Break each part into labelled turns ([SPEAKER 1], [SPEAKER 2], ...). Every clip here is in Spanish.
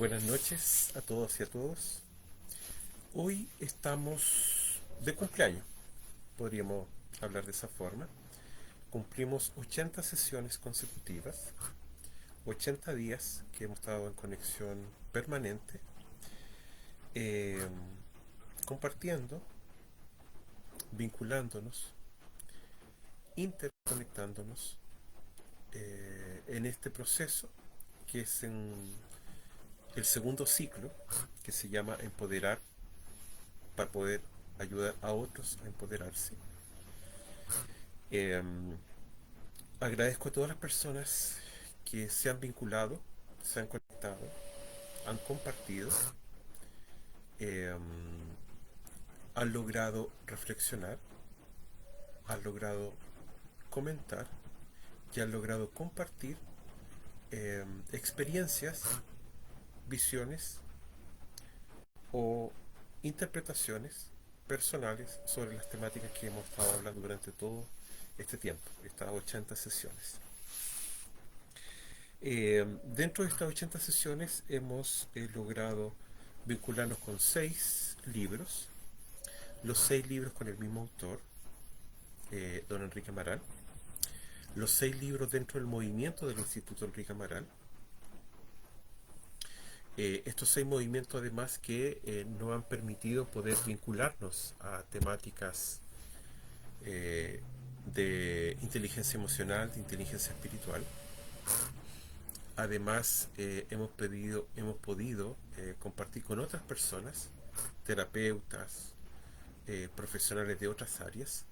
[SPEAKER 1] Buenas noches a todos y a todos. Hoy estamos de cumpleaños, podríamos hablar de esa forma. Cumplimos 80 sesiones consecutivas, 80 días que hemos estado en conexión permanente, eh, compartiendo, vinculándonos, interconectándonos en este proceso que es el segundo ciclo, que se llama Empoderar para poder ayudar a otros a empoderarse. Eh, Agradezco a todas las personas que se han vinculado, se han conectado, han compartido, eh, han logrado reflexionar, han logrado comentar y han logrado compartir experiencias, visiones o interpretaciones personales sobre las temáticas que hemos estado hablando durante todo este tiempo, estas 80 sesiones. Dentro de estas 80 sesiones hemos logrado vincularnos con 6 libros, los 6 libros con el mismo autor, don Enrique Amaral, los 6 libros dentro del movimiento del Instituto Enrique Amaral, estos 6 movimientos además que nos han permitido poder vincularnos a temáticas de inteligencia emocional, de inteligencia espiritual. Además, hemos podido compartir con otras personas, terapeutas, profesionales de otras áreas,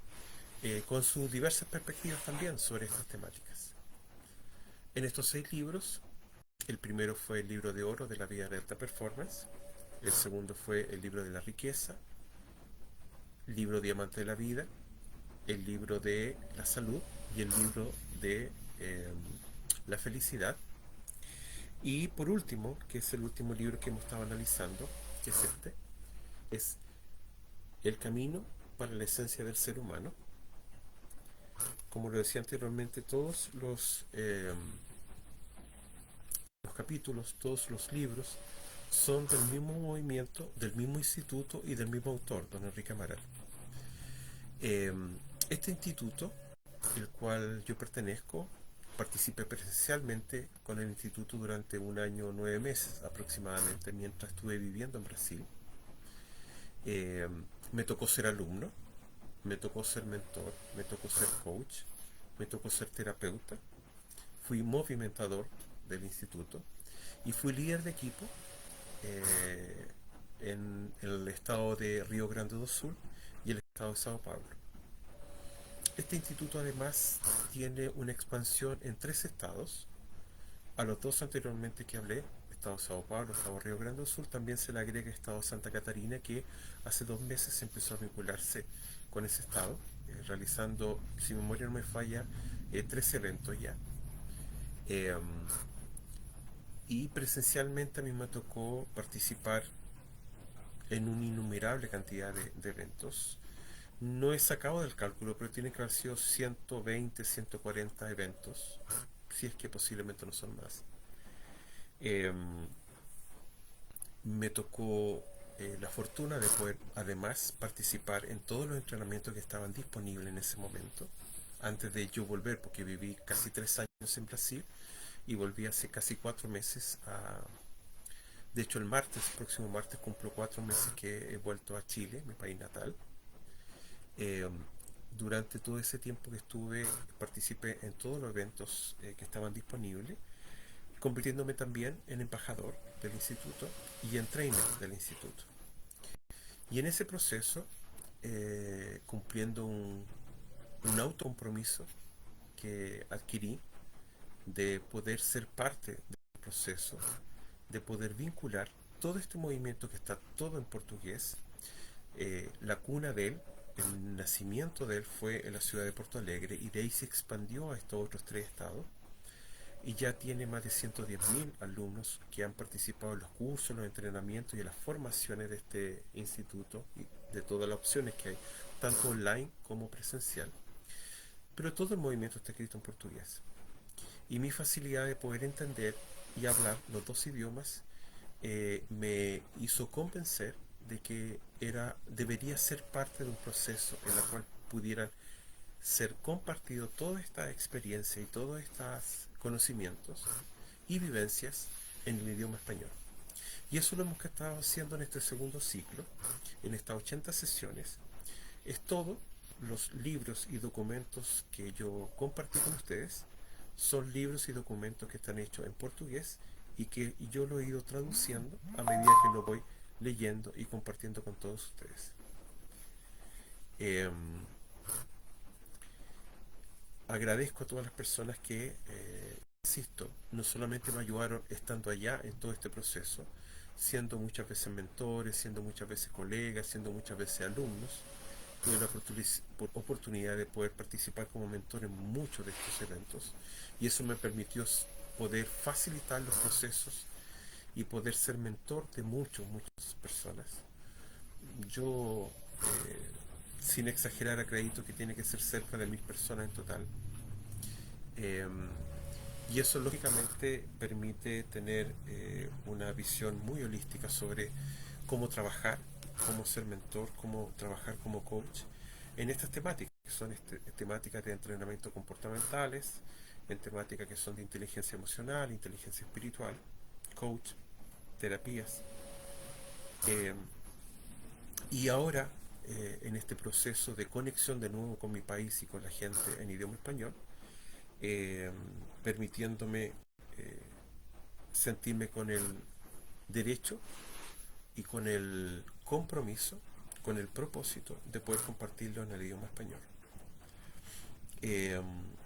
[SPEAKER 1] con sus diversas perspectivas también sobre estas temáticas. En estos 6 libros, el primero fue el libro de oro de la vida de alta performance, el segundo fue el libro de la riqueza, el libro diamante de la vida, el libro de la salud y el libro de la felicidad. Y por último, que es el último libro que hemos estado analizando, que es este, es El camino para la esencia del ser humano. Como lo decía anteriormente, todos los capítulos, todos los libros son del mismo movimiento, del mismo instituto y del mismo autor, don Enrique Amaral. Eh, este instituto, el cual yo pertenezco, participé presencialmente con el instituto durante un año 9 meses aproximadamente mientras estuve viviendo en Brasil. Eh, Me tocó ser alumno, me tocó ser mentor, me tocó ser coach, me tocó ser terapeuta, fui movimentador del instituto y fui líder de equipo eh, en el estado de Río Grande do Sul y el estado de Sao Paulo. Este instituto además tiene una expansión en 3 estados. A los 2 anteriormente que hablé, estado Sao Paulo, estado Río Grande do Sul, también se le agrega estado Santa Catarina, que hace 2 meses empezó a vincularse con ese estado, realizando, si mi memoria no me falla, 3 eventos ya. Eh, y presencialmente a mí me tocó participar en una innumerable cantidad de eventos. No he sacado del cálculo, pero tiene que haber sido 120, 140 eventos, si es que posiblemente no son más. Eh, Me tocó la fortuna de poder además participar en todos los entrenamientos que estaban disponibles en ese momento, antes de yo volver, porque viví casi 3 años en Brasil y volví hace casi 4 meses a... De hecho, próximo martes, cumplo 4 meses que he vuelto a Chile, mi país natal. Eh, durante todo ese tiempo que estuve, participé en todos los eventos que estaban disponibles, convirtiéndome también en embajador del instituto y en trainer del instituto. Y en ese proceso, cumpliendo un autocompromiso que adquirí de poder ser parte del proceso, de poder vincular todo este movimiento que está todo en portugués. La cuna de él, el nacimiento de él fue en la ciudad de Porto Alegre y de ahí se expandió a estos otros 3 estados y ya tiene más de 110.000 alumnos que han participado en los cursos, los entrenamientos y en las formaciones de este instituto y de todas las opciones que hay, tanto online como presencial. Pero todo el movimiento está escrito en portugués. Y mi facilidad de poder entender y hablar los 2 idiomas me hizo convencer de que debería ser parte de un proceso en el cual pudiera ser compartido toda esta experiencia y todos estos conocimientos y vivencias en el idioma español. Y eso lo hemos estado haciendo en este segundo ciclo, en estas 80 sesiones. Es todo. Los libros y documentos que yo compartí con ustedes son libros y documentos que están hechos en portugués y que yo lo he ido traduciendo a medida que lo voy leyendo y compartiendo con todos ustedes. Eh, Agradezco a todas las personas que, insisto, no solamente me ayudaron estando allá en todo este proceso, siendo muchas veces mentores, siendo muchas veces colegas, siendo muchas veces alumnos. Tuve la oportunidad de poder participar como mentor en muchos de estos eventos y eso me permitió poder facilitar los procesos y poder ser mentor de muchas personas. Yo, sin exagerar, acredito que tiene que ser cerca de 1000 personas en total. Eh, y eso lógicamente permite tener una visión muy holística sobre cómo trabajar, cómo ser mentor, cómo trabajar como coach en estas temáticas, que son temáticas de entrenamiento comportamentales, en temáticas que son de inteligencia emocional, inteligencia espiritual, coach, terapias. Eh, y ahora, en este proceso de conexión de nuevo con mi país y con la gente en idioma español, eh, permitiéndome eh, sentirme con el derecho y con el compromiso, con el propósito de poder compartirlo en el idioma español. Eh,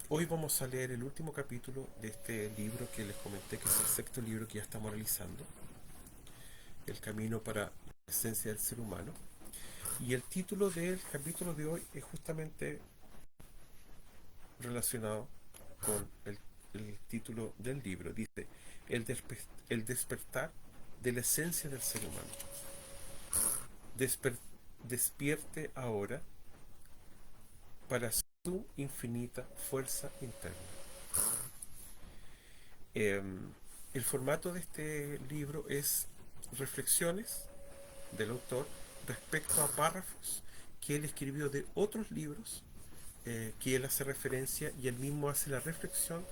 [SPEAKER 1] Hoy vamos a leer el último capítulo de este libro que les comenté, que es el sexto libro que ya estamos realizando, El camino para la esencia del ser humano. Y el título del capítulo de hoy es justamente relacionado con el título del libro. Dice, el despertar de la esencia del ser humano. Despierte ahora para su infinita fuerza interna. Eh, el formato de este libro es reflexiones del autor respecto a párrafos que él escribió de otros libros que él hace referencia y él mismo hace la reflexión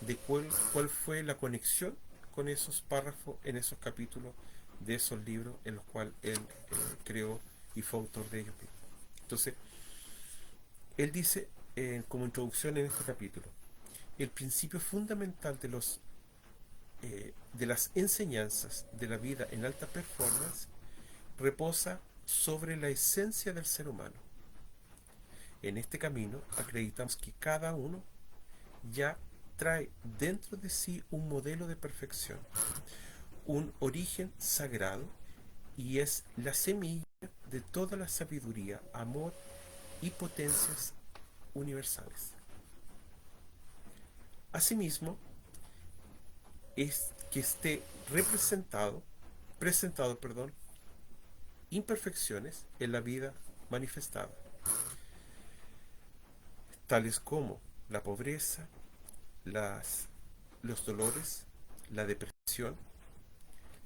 [SPEAKER 1] de cuál fue la conexión con esos párrafos en esos capítulos de esos libros en los cuales él creó y fue autor de ellos mismos. Entonces, él dice como introducción en este capítulo, el principio fundamental de las enseñanzas de la vida en alta performance reposa sobre la esencia del ser humano. En este camino acreditamos que cada uno ya trae dentro de sí un modelo de perfección, un origen sagrado y es la semilla de toda la sabiduría, amor y potencias universales. Asimismo, es que esté presentado, imperfecciones en la vida manifestada, tales como la pobreza, los dolores, la depresión,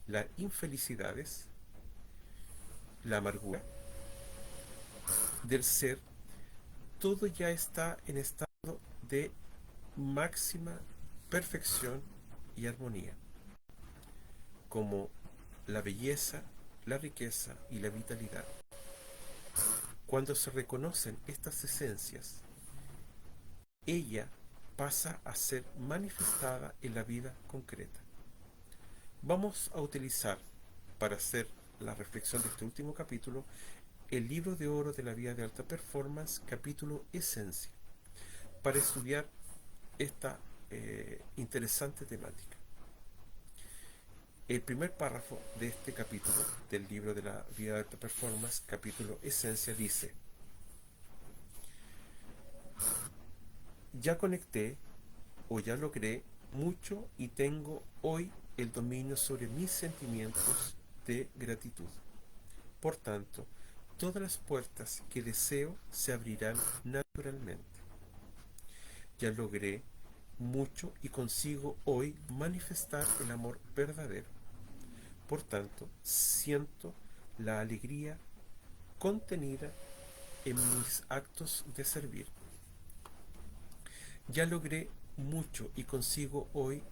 [SPEAKER 1] las infelicidades, la amargura del ser, todo ya está en estado de máxima perfección y armonía, como la belleza, la riqueza y la vitalidad. Cuando se reconocen estas esencias, ella pasa a ser manifestada en la vida concreta. Vamos a utilizar, para hacer la reflexión de este último capítulo, el libro de oro de la vida de alta performance, capítulo Esencia, para estudiar esta interesante temática. El primer párrafo de este capítulo del libro de la vida de alta performance, capítulo Esencia, dice: ya conecté o ya logré mucho y tengo hoy el dominio sobre mis sentimientos de gratitud. Por tanto, todas las puertas que deseo se abrirán naturalmente. Ya logré mucho y consigo hoy manifestar el amor verdadero. Por tanto, siento la alegría contenida en mis actos de servir. Ya logré mucho y consigo hoy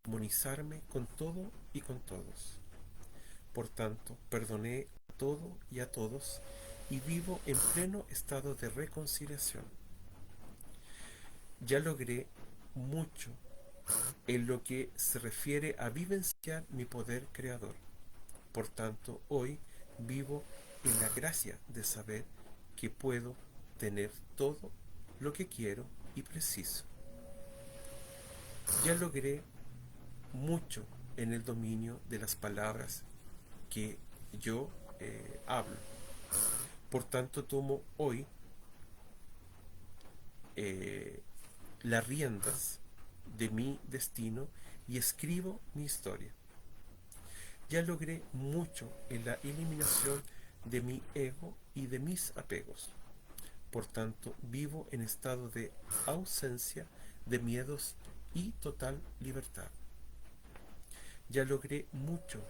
[SPEAKER 1] armonizarme con todo y con todos. Por tanto, perdoné a todo y a todos y vivo en pleno estado de reconciliación. Ya logré mucho en lo que se refiere a vivenciar mi poder creador. Por tanto, hoy vivo en la gracia de saber que puedo tener todo lo que quiero y preciso. Ya logré mucho en el dominio de las palabras que yo hablo. Por tanto, tomo hoy eh, las riendas de mi destino y escribo mi historia. Ya logré mucho en la eliminación de mi ego y de mis apegos. Por tanto, vivo en estado de ausencia de miedos y total libertad. Ya logré mucho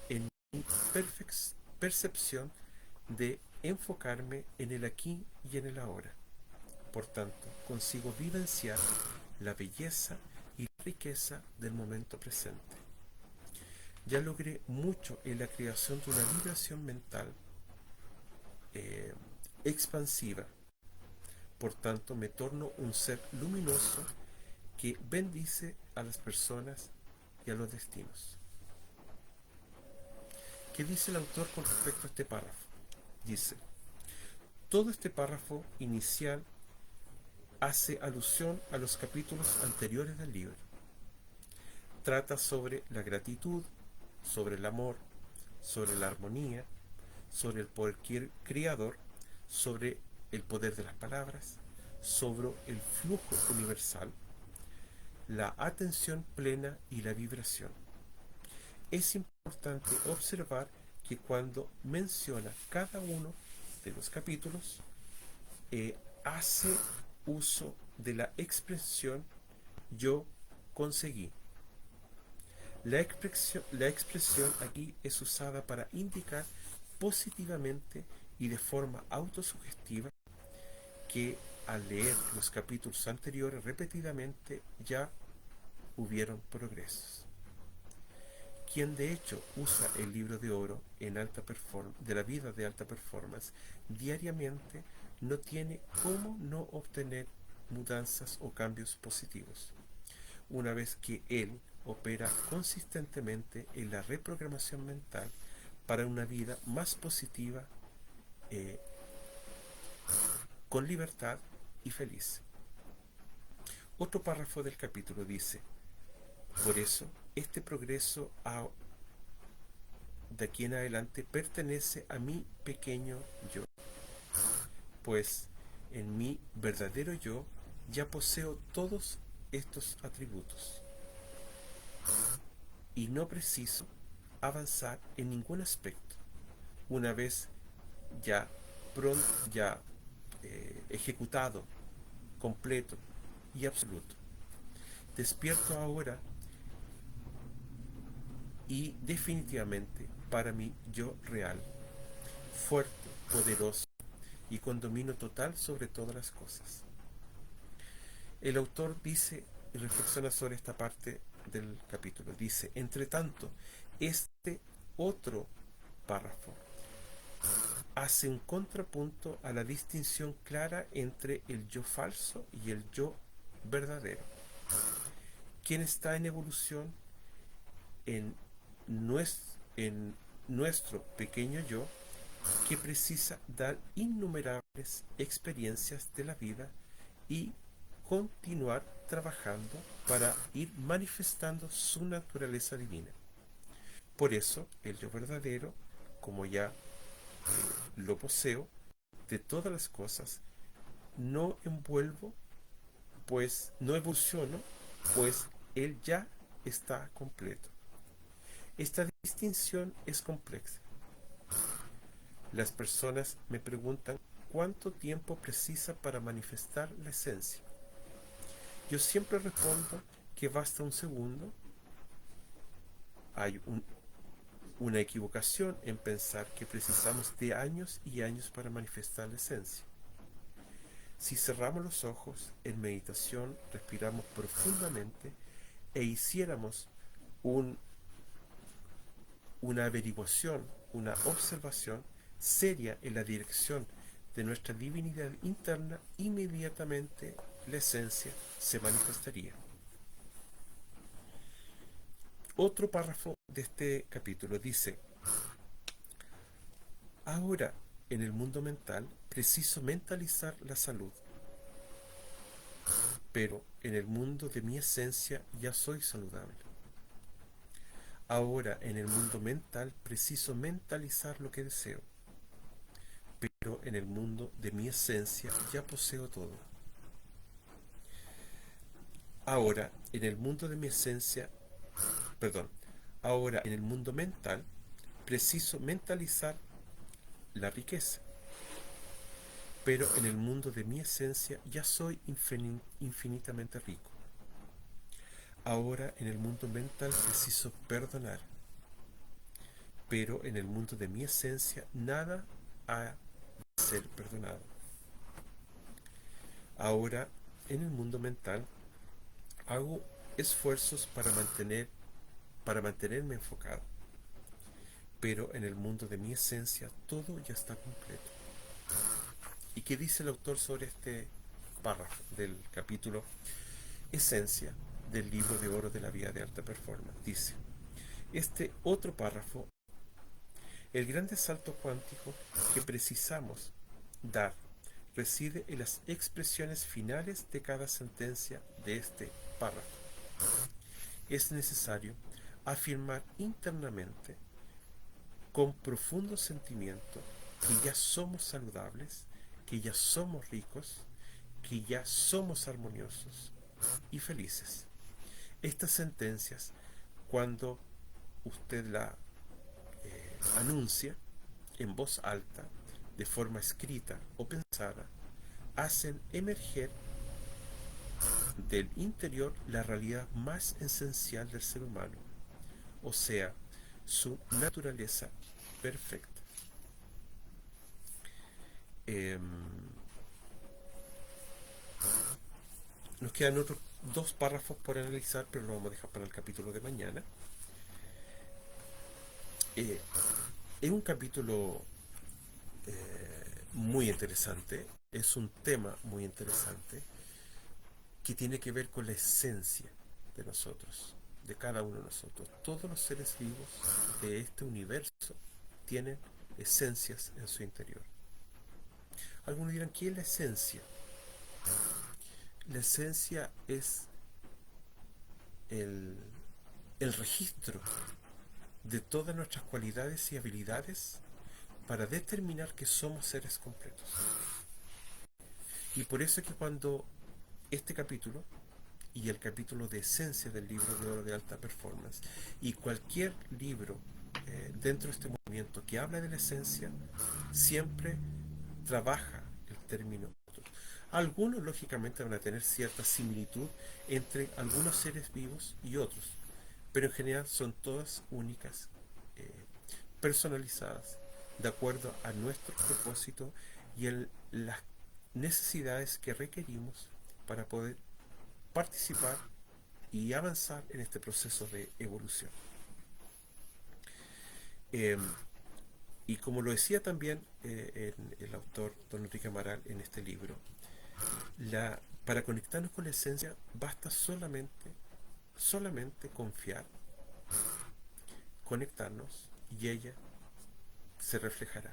[SPEAKER 1] en mi percepción de enfocarme en el aquí y en el ahora. Por tanto, consigo vivenciar la belleza y la riqueza del momento presente. Ya logré mucho en la creación de una vibración mental eh, expansiva. Por tanto, me torno un ser luminoso que bendice a las personas y a los destinos. ¿Qué dice el autor con respecto a este párrafo? Dice, todo este párrafo inicial hace alusión a los capítulos anteriores del libro. Trata sobre la gratitud, sobre el amor, sobre la armonía, sobre el poder creador, sobre el poder de las palabras, sobre el flujo universal, la atención plena y la vibración. Es importante observar que cuando menciona cada uno de los capítulos, hace uso de la expresión yo conseguí. La expresión aquí es usada para indicar positivamente y de forma autosugestiva que al leer los capítulos anteriores repetidamente ya hubieron progresos. Quien de hecho usa el libro de oro en de la vida de alta performance diariamente no tiene cómo no obtener mudanzas o cambios positivos. Una vez que él opera consistentemente en la reprogramación mental para una vida más positiva, eh, con libertad y feliz. Otro párrafo del capítulo dice, por eso, este progreso de aquí en adelante pertenece a mi pequeño yo, pues en mi verdadero yo ya poseo todos estos atributos y no preciso avanzar en ningún aspecto una vez ya pronto, ya ejecutado, completo y absoluto. Despierto ahora y definitivamente para mí yo real, fuerte, poderoso y con dominio total sobre todas las cosas. El autor dice y reflexiona sobre esta parte del capítulo. Dice, entre tanto, este otro párrafo hace un contrapunto a la distinción clara entre el yo falso y el yo verdadero. Quien está en evolución en en nuestro pequeño yo, que precisa dar innumerables experiencias de la vida y continuar trabajando para ir manifestando su naturaleza divina. Por eso, el yo verdadero, como ya lo poseo de todas las cosas, no envuelvo, pues no evoluciono, pues él ya está completo. Esta distinción es compleja. Las personas me preguntan cuánto tiempo precisa para manifestar la esencia. Yo siempre respondo que basta un segundo. Hay una equivocación en pensar que precisamos de años y años para manifestar la esencia. Si cerramos los ojos en meditación, respiramos profundamente e hiciéramos un, una averiguación, una observación seria en la dirección de nuestra divinidad interna, inmediatamente la esencia se manifestaría. Otro párrafo de este capítulo dice: ahora, en el mundo mental, preciso mentalizar la salud, pero en el mundo de mi esencia ya soy saludable. Ahora, en el mundo mental, preciso mentalizar lo que deseo, pero en el mundo de mi esencia ya poseo todo. Ahora, en el mundo de mi esencia, perdón, ahora en el mundo mental, preciso mentalizar la riqueza, pero en el mundo de mi esencia ya soy infinitamente rico. Ahora en el mundo mental preciso perdonar, pero en el mundo de mi esencia nada ha de ser perdonado. Ahora en el mundo mental hago esfuerzos para mantenerme enfocado, pero en el mundo de mi esencia todo ya está completo. ¿Y qué dice el autor sobre este párrafo del capítulo Esencia del libro de oro de la vía de alta performance? Dice, este otro párrafo: el grande salto cuántico que precisamos dar reside en las expresiones finales de cada sentencia de este párrafo. Es necesario afirmar internamente, con profundo sentimiento, que ya somos saludables, que ya somos ricos, que ya somos armoniosos y felices. Estas sentencias, cuando usted la anuncia en voz alta, de forma escrita o pensada, hacen emerger del interior la realidad más esencial del ser humano, o sea, su naturaleza perfecta. Eh, nos quedan otros dos párrafos por analizar, pero lo vamos a dejar para el capítulo de mañana. Es un capítulo muy interesante, es un tema muy interesante que tiene que ver con la esencia de nosotros, de cada uno de nosotros. Todos los seres vivos de este universo tienen esencias en su interior. Algunos dirán, ¿qué es la esencia? La esencia es el, el registro de todas nuestras cualidades y habilidades para determinar que somos seres completos. Y por eso es que cuando este capítulo y el capítulo de esencia del libro de oro de alta performance y cualquier libro dentro de este movimiento que habla de la esencia, siempre trabaja el término. Algunos lógicamente van a tener cierta similitud entre algunos seres vivos y otros, pero en general son todas únicas, eh, personalizadas, de acuerdo a nuestro propósito y las necesidades que requerimos para poder participar y avanzar en este proceso de evolución. Eh, y como lo decía también el autor don Enrique Amaral en este libro, para conectarnos con la esencia basta solamente confiar, conectarnos y ella se reflejará.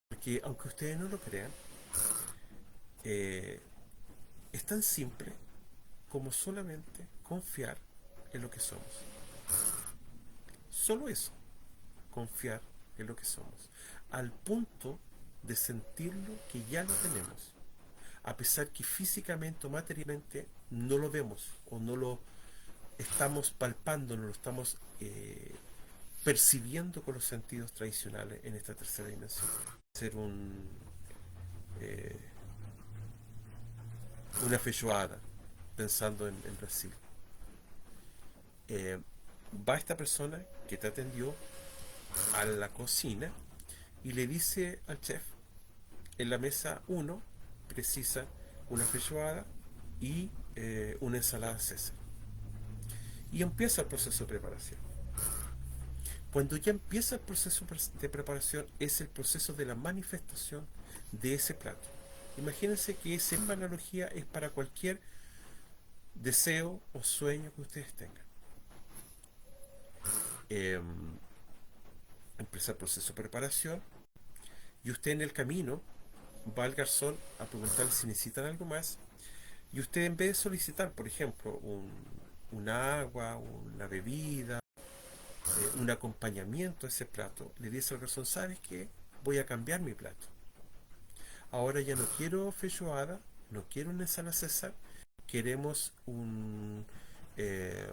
[SPEAKER 1] Porque aunque ustedes no lo crean, eh, es tan simple como solamente confiar en lo que somos. Solo eso, confiar en lo que somos. Al punto de sentirlo que ya lo tenemos. A pesar que físicamente o materialmente no lo vemos o no lo estamos palpando, no lo estamos percibiendo con los sentidos tradicionales en esta tercera dimensión. Ser eh, una feijoada, pensando en Brasil. Eh, Va esta persona que te atendió a la cocina y le dice al chef, en la mesa uno precisa una feijoada y una ensalada César. Y empieza el proceso de preparación. Cuando ya empieza el proceso de preparación, es el proceso de la manifestación de ese plato. Imagínense que esa analogía es para cualquier deseo o sueño que ustedes tengan. Eh, Empieza el proceso de preparación y usted en el camino va al garzón a preguntarle si necesitan algo más, y usted, en vez de solicitar, por ejemplo, un agua, una bebida, un acompañamiento a ese plato, le dice al garzón, ¿sabes qué? Voy a cambiar mi plato. Ahora ya no quiero feijoada, no quiero una ensalada César, queremos un eh,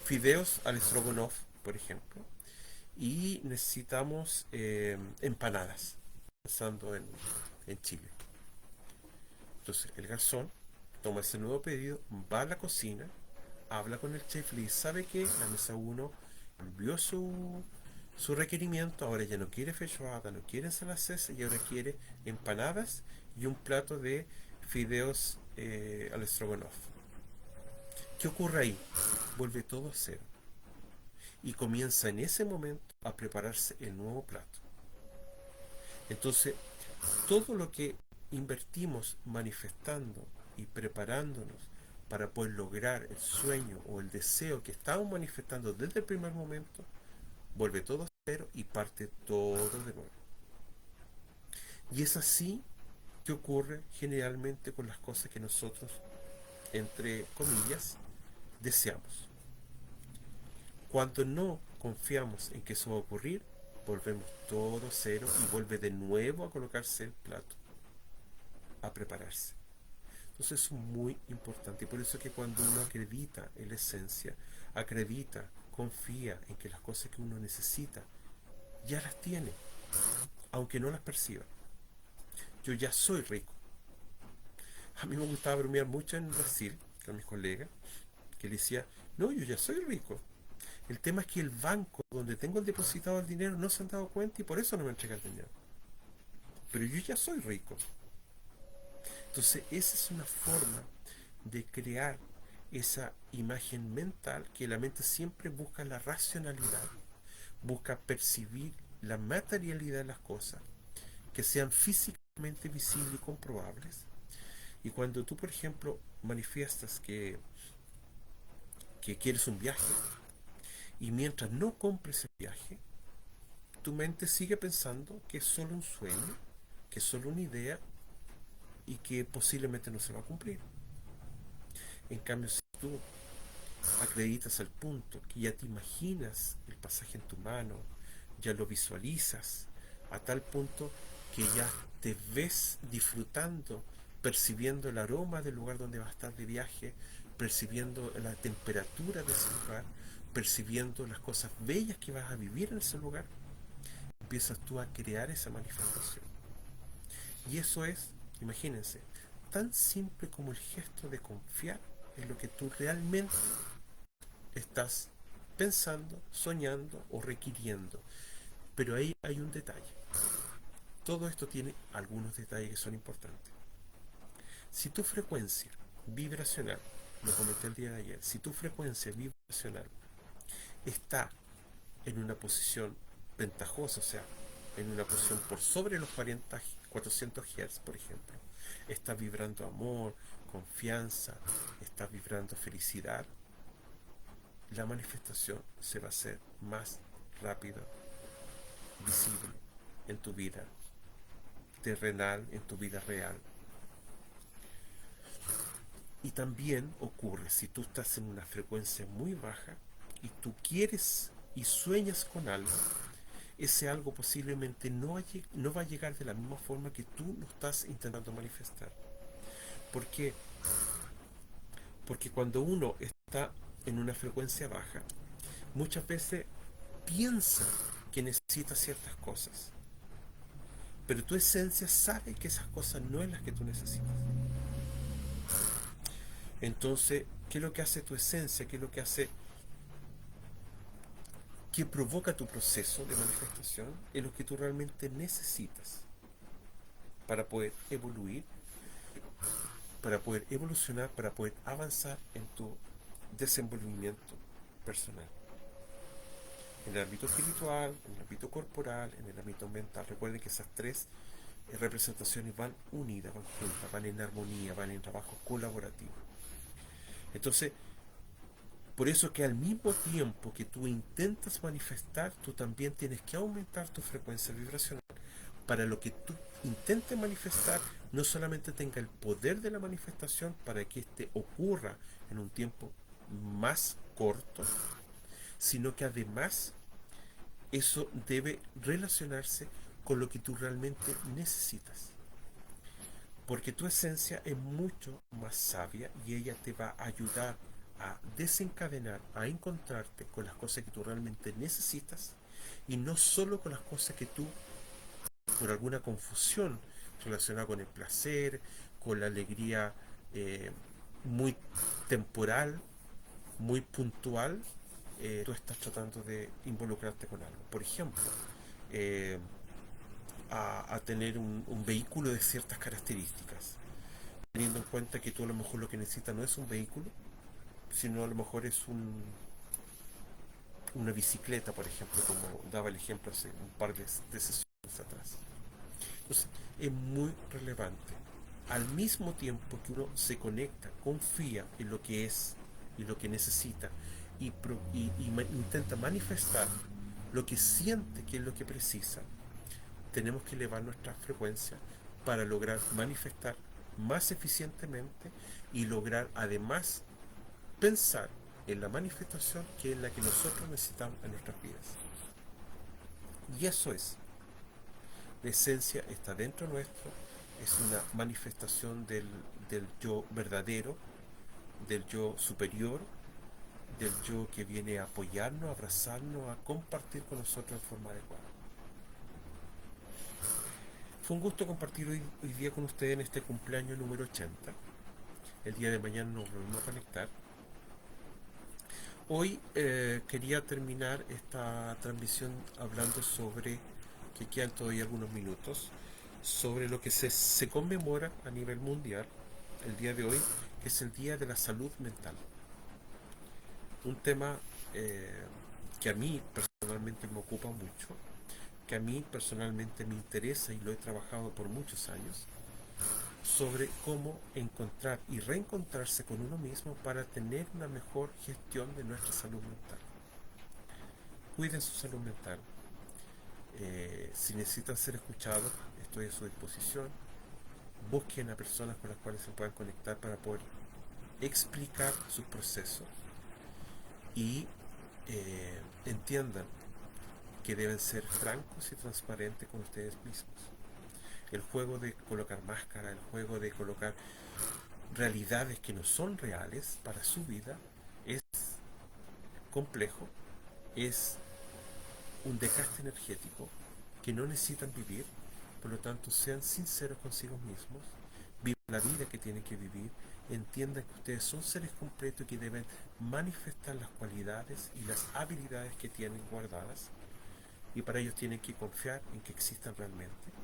[SPEAKER 1] fideos al stroganoff, por ejemplo, y necesitamos empanadas, pensando en Chile. Entonces el garzón toma ese nuevo pedido, va a la cocina, habla con el chef, le dice, ¿sabe qué? La mesa uno envió su requerimiento, ahora ya no quiere feijoada, no quiere ensalada César y ahora quiere empanadas y un plato de fideos al stroganoff. ¿Qué ocurre ahí? Vuelve todo a cero y comienza en ese momento a prepararse el nuevo plato. Entonces, todo lo que invertimos manifestando y preparándonos para poder lograr el sueño o el deseo que estamos manifestando desde el primer momento, vuelve todo a cero y parte todo de nuevo. Y es así que ocurre generalmente con las cosas que nosotros, entre comillas, deseamos. Cuando no confiamos en que eso va a ocurrir, volvemos todo a cero y vuelve de nuevo a colocarse el plato, a prepararse. Entonces es muy importante y por eso es que cuando uno acredita en la esencia, acredita, confía en que las cosas que uno necesita ya las tiene, aunque no las perciba. Yo ya soy rico. A mí me gustaba bromear mucho en Brasil con mis colegas, que le decía, no, yo ya soy rico. El tema es que el banco donde tengo el depositado el dinero no se han dado cuenta y por eso no me entrega el dinero. Pero yo ya soy rico. Entonces esa es una forma de crear esa imagen mental, que la mente siempre busca la racionalidad, busca percibir la materialidad de las cosas, que sean físicamente visibles y comprobables. Y cuando tú, por ejemplo, manifiestas que quieres un viaje, y mientras no compres el viaje, tu mente sigue pensando que es solo un sueño, que es solo una idea y que posiblemente no se va a cumplir. En cambio, si tú acreditas al punto que ya te imaginas el pasaje en tu mano, ya lo visualizas, a tal punto que ya te ves disfrutando, percibiendo el aroma del lugar donde vas a estar de viaje, percibiendo la temperatura de ese lugar, percibiendo las cosas bellas que vas a vivir en ese lugar, empiezas tú a crear esa manifestación. Y eso es, imagínense, tan simple como el gesto de confiar en lo que tú realmente estás pensando, soñando o requiriendo. Pero ahí hay un detalle. Todo esto tiene algunos detalles que son importantes. Si tu frecuencia vibracional, lo comenté el día de ayer, si tu frecuencia vibracional está en una posición ventajosa, o sea, en una posición por sobre los 400 Hz, por ejemplo, está vibrando amor, confianza, está vibrando felicidad, la manifestación se va a hacer más rápida, visible en tu vida terrenal, en tu vida real. Y también ocurre si tú estás en una frecuencia muy baja y tú quieres y sueñas con algo, ese algo posiblemente no va a llegar de la misma forma que tú lo estás intentando manifestar. ¿Por qué? Porque cuando uno está en una frecuencia baja, muchas veces piensa que necesita ciertas cosas, pero tu esencia sabe que esas cosas no es las que tú necesitas. Entonces, ¿qué es lo que hace tu esencia? ¿Qué es lo que hace que provoca tu proceso de manifestación es lo que tú realmente necesitas para poder evoluir, para poder evolucionar, para poder avanzar en tu desenvolvimiento personal. En el ámbito espiritual, en el ámbito corporal, en el ámbito mental. Recuerden que esas tres representaciones van unidas, van juntas, van en armonía, van en trabajo colaborativo. Entonces, por eso que al mismo tiempo que tú intentas manifestar, tú también tienes que aumentar tu frecuencia vibracional para lo que tú intentes manifestar no solamente tenga el poder de la manifestación para que éste ocurra en un tiempo más corto, sino que además eso debe relacionarse con lo que tú realmente necesitas. Porque tu esencia es mucho más sabia y ella te va a ayudar a desencadenar, a encontrarte con las cosas que tú realmente necesitas y no solo con las cosas que tú, por alguna confusión relacionada con el placer, con la alegría muy temporal, muy puntual, tú estás tratando de involucrarte con algo. Por ejemplo, eh, a tener un vehículo de ciertas características, teniendo en cuenta que tú a lo mejor lo que necesitas no es un vehículo, sino a lo mejor es una bicicleta, por ejemplo, como daba el ejemplo hace un par de sesiones atrás. Entonces, es muy relevante. Al mismo tiempo que uno se conecta, confía en lo que es y lo que necesita y intenta manifestar lo que siente que es lo que precisa, tenemos que elevar nuestra frecuencia para lograr manifestar más eficientemente y lograr además pensar en la manifestación que es la que nosotros necesitamos en nuestras vidas. Y eso es, la esencia está dentro nuestro, es una manifestación del yo verdadero, del yo superior, del yo que viene a apoyarnos, a abrazarnos, a compartir con nosotros de forma adecuada. Fue un gusto compartir hoy día con ustedes en este cumpleaños número 80. El día de mañana nos volvemos a conectar. Hoy quería terminar esta transmisión hablando sobre, que quedan todavía algunos minutos, sobre lo que se conmemora a nivel mundial el día de hoy, que es el Día de la Salud Mental. Un tema que a mí personalmente me ocupa mucho, que a mí personalmente me interesa y lo he trabajado por muchos años, sobre cómo encontrar y reencontrarse con uno mismo para tener una mejor gestión de nuestra salud mental. Cuiden su salud mental. Si necesitan ser escuchados, estoy a su disposición. Busquen a personas con las cuales se puedan conectar para poder explicar sus procesos y entiendan que deben ser francos y transparentes con ustedes mismos. El juego de colocar máscara, el juego de colocar realidades que no son reales para su vida es complejo, es un desgaste energético que no necesitan vivir. Por lo tanto, sean sinceros consigo mismos, vivan la vida que tienen que vivir, entiendan que ustedes son seres completos y que deben manifestar las cualidades y las habilidades que tienen guardadas, y para ellos tienen que confiar en que existan realmente.